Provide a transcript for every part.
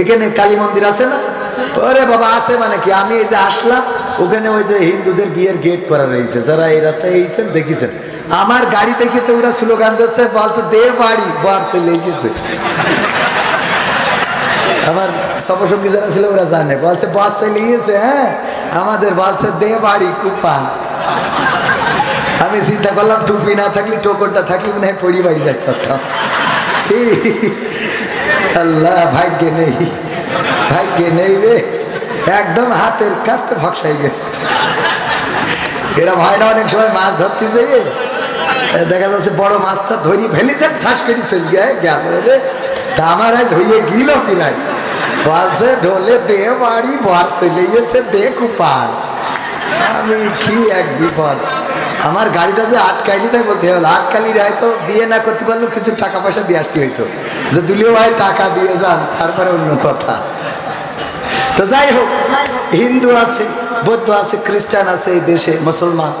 এখানে কালী মন্দির আছে না? ওরে বাবা আছে মানে কি, আমি এই যে আসলাম ওখানে ওই যে হিন্দুদের বিয়ের গেট করা রয়েছে, যারা এই রাস্তায় এইছেন দেখেছেন, আমার গাড়ি দেখে তো ওরা স্লোগান দিচ্ছে, বলছে দে বাড়ি, বর চলে এসেছে। আমার সবসঙ্গী যারা ছিল ওরা জানে, বলছে বর চলে গিয়েছে। হ্যাঁ, আমাদের বলছে দে বাড়ি কুপা। আমি চিন্তা করলাম টুপি না থাকলে, টোকনটা থাকলে মনে হয় পরি বাড়ি যাই করতাম। আল্লাহ, ভাগ্যে নেই, ভাগ্যে নেই রে, একদম হাতের কাছে ভক্সাই গেছে। এরা ভয় না, অনেক সময় মাছ ধরতে যেয়ে দেখা যাচ্ছে বড় মাছটা ধরি ফেলেছে, ঠাস করে চলে গেল রে। তা আমার আজ হইয়ে গিল পিরাই, বলছে ঢোলে দে বাড়ি, বর চলে গেছে দে কুপার। আমি কি এক বিপদ, আমার গাড়িটা যে আটকাইনি তাই বলতে হলো, আটকালি হয়তো বিয়ে না করতে পারলেও কিছু টাকা পয়সা দিয়ে আসতে হইতো, যে দুলিও ভাই টাকা দিয়ে যান, তারপরে অন্য কথা। তো যাই হোক, হিন্দু আছে, বৌদ্ধ আছে, খ্রিস্টান আছে এই দেশে, মুসলমান।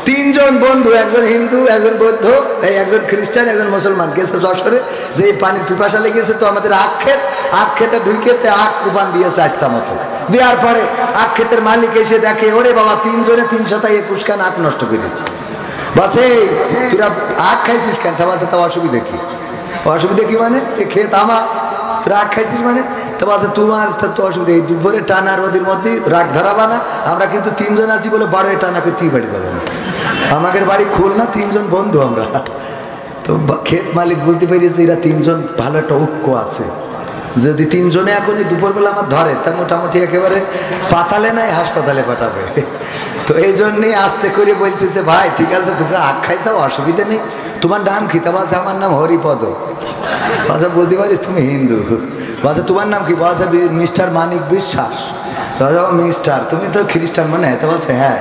তিনজন বন্ধু, একজন হিন্দু, একজন বৌদ্ধ, এই একজন খ্রিস্টান, একজন মুসলমান গেছে যশোরে, যে পানির পিপাসা লেগেছে, তো আমাদের আখ খেতে ঢুকেতে আখ কুপান দিয়েছে আচ্ছা মতো। দেওয়ার পরে আখ ক্ষেতের মালিক এসে দেখে, ওরে বাবা, তিনজনে 321 খান আখ নষ্ট করেছে। বলছে তোরা আখ খাইছিস কেন? তা বলছে তা অসুবিধা কি? অসুবিধা কি মানে? এ ক্ষেত আমার, তোরা আখ খাইছিস মানে? তা বলছে তোমার তো অসুবিধা, এই দুপুরে টানা রোদের মধ্যে রাগ ধরাবা না, আমরা কিন্তু 3 জন আছি বলে 12 টানা করতে বাড়ি যাবে না, আমাদের বাড়ি খুলনা, 3 জন বন্ধু আমরা। তো ক্ষেত মালিক বলতে পেরেছে এরা 3 জন ভালো একটা ঐক্য আছে, যদি 3 জনে এখন এই দুপুরবেলা আমার ধরে, তা মোটামুটি একেবারে পাতালে নাই হাসপাতালে পাঠাবে। তো এই জন্যই আস্তে করে বলতেছে, ভাই ঠিক আছে তোমরা আখ খাইছাও, অসুবিধা নেই, তোমার নাম কি? তা বলছে আমার নাম হরিপদ। আচ্ছা বলতে পারিস তুমি হিন্দু? বলছে তোমার নাম কি? বলছে মিস্টার মানিক বিশ্বাস। মিস্টার, তুমি তো খ্রিস্টান মানে? তো বলছে হ্যাঁ।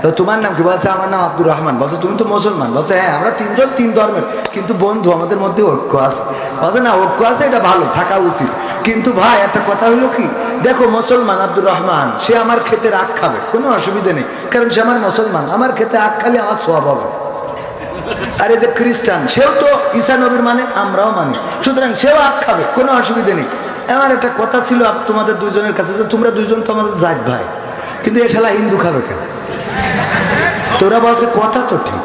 তো তোমার নাম কি? বলছে আমার নাম আব্দুর রহমান। বলছে তুমি তো মুসলমান? বলছে হ্যাঁ, আমরা 3 জন 3 ধর্মের, কিন্তু বন্ধু, আমাদের মধ্যে ঐক্য আছে। বলছে না, ঐক্য আছে, এটা ভালো, থাকা উচিত, কিন্তু ভাই একটা কথা হলো কি, দেখো মুসলমান আব্দুর রহমান, সে আমার ক্ষেতে আখ খাবে, কোনো অসুবিধা নেই, কারণ সে আমার মুসলমান, আমার ক্ষেতে আখ খালি আমার সওয়াব হবে। আর এই যে খ্রিস্টান, সেও তো ঈসা নবীর মানে, আমরাও মানি, সুতরাং সেও আখ খাবে, কোনো অসুবিধা নেই। আমার একটা কথা ছিল তোমাদের 2 জনের কাছে, যে তোমরা 2 জন তো আমাদের জাত ভাই, কিন্তু এ শালা হিন্দু খাবে কেন? তোরা বলছে কথা তো ঠিক,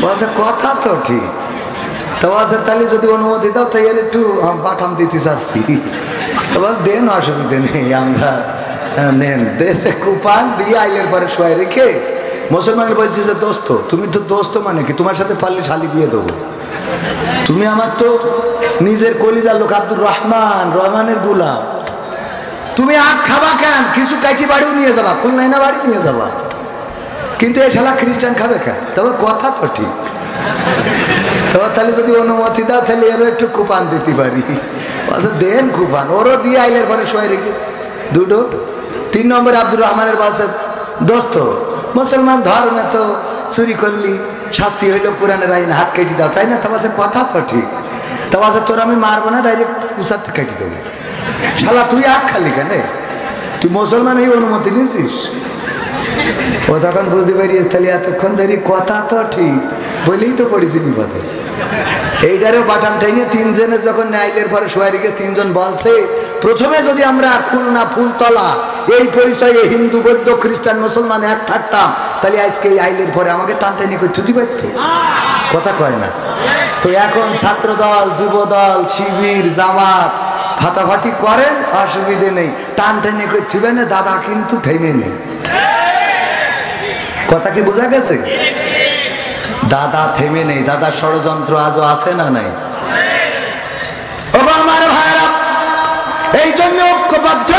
বলছে কথা তো ঠিক। তো বলছে তাহলে যদি অনুমতি দাও তাই একটু পাঠাম দিতে চাচ্ছি। তো বল দেন, অসুবিধা নেই, আমরা নেন। দেশে কুপান দিয়ে আইলের পরে শোয়াই রেখে মুসলমান বলছে যে দোস্ত, তুমি তো দোস্ত মানে কি, তোমার সাথে পারলে শালি বিয়ে দেবো, তুমি আমার তো নিজের কলিজার লোক, আব্দুর রহমান, রহমানের গোলাম, তুমি আখ খাবা কেন? কিছু কাঠি বাড়িও নিয়ে যাবা, খুলনাইনা বাড়ি নিয়ে যাবা, কিন্তু এই শালা খ্রিস্টান খাবে কেন? তবে কথা তো ঠিক। তবে তাহলে যদি অনুমতি দাও তাহলে এরও একটু কুপান দিতে পারি। বলছে দেন কুপান, ওরও দিয়ে আইলের পরে শোয়াই রেখেছে 2টো। 3 নম্বরে আব্দুর রহমানের বলছে দোস্ত, মুসলমান ধর্মে তো চুরি করলি শাস্তি হইলো কোরআনের আইন, হাত কেটে দাও, তাই না? তা বলছে কথা তো ঠিক। তা বলছে তোর আমি মারবো না, ডাইরেক্ট উচাতে কেটে দেবো। শালা তুই আখ খালি কেন? তুই মুসলমান এই অনুমতি নিয়েছিস? ও তখন বুঝতে পারিস তাহলে এতক্ষণ ধরে কথা তো ঠিক বলেই তো পড়েছি বিপদে। এইটারেও বাটাম টাইনে 3 জনের যখন আইলের পরে শোয়াই রেখে 3 জন বলছে, প্রথমে যদি আমরা খুলনা ফুলতলা এই পরিচয়ে হিন্দু, বৌদ্ধ, খ্রিস্টান, মুসলমান এক থাকতাম, তাহলে আজকে এই আইলের পরে আমাকে টানটানি করে থুতি পারত, কথা কয় না। তো এখন ছাত্র দল, যুব দল, শিবির, জামাত ফাটাফাটি করেন, অসুবিধে নেই, টানটানি করে থিবে না, দাদা কিন্তু থেমে নেই। কথা কি বোঝা গেছে? দাদা থেমে নেই, দাদা ষড়যন্ত্র আজও আছে না নাই? আমার ভাইরা, এই জন্য ঐক্যবদ্ধ